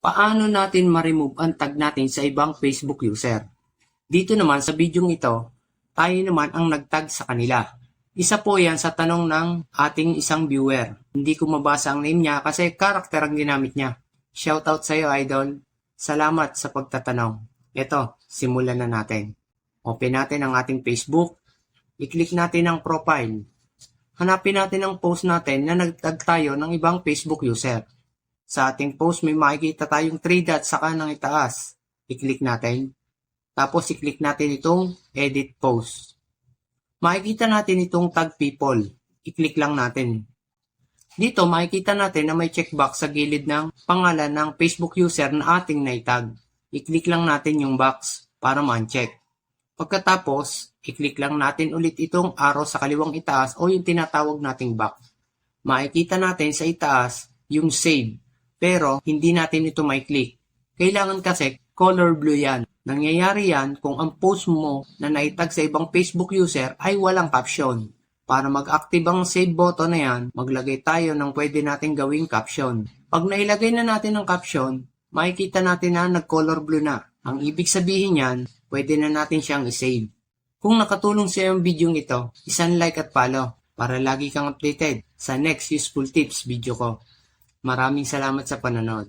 Paano natin ma-remove ang tag natin sa ibang Facebook user? Dito naman sa bidyong ito, tayo naman ang nag-tag sa kanila. Isa po yan sa tanong ng ating isang viewer. Hindi ko mabasa ang name niya kasi karakter ang ginamit niya. Shoutout sa iyo, idol. Salamat sa pagtatanong. Ito, simulan na natin. Open natin ang ating Facebook. I-click natin ang profile. Hanapin natin ang post natin na nag-tag tayo ng ibang Facebook user. Sa ating post may makikita tayong 3 dots sa kanang itaas. I-click natin. Tapos i-click natin itong edit post. Makikita natin itong tag people. I-click lang natin. Dito makikita natin na may checkbox sa gilid ng pangalan ng Facebook user na ating naitag. I-click lang natin yung box para ma-uncheck. Pagkatapos, i-click lang natin ulit itong arrow sa kaliwang itaas o yung tinatawag nating back. Makikita natin sa itaas yung save. Pero, hindi natin ito may click. Kailangan kasi color blue yan. Nangyayari yan kung ang post mo na naitag sa ibang Facebook user ay walang caption. Para mag-active ang save button na yan, maglagay tayo ng pwede natin gawing caption. Pag nailagay na natin ang caption, makikita natin na nag-color blue na. Ang ibig sabihin yan, pwede na natin siyang i-save. Kung nakatulong sa iyo ang video ito, isang like at follow para lagi kang updated sa next useful tips video ko. Maraming salamat sa panonood.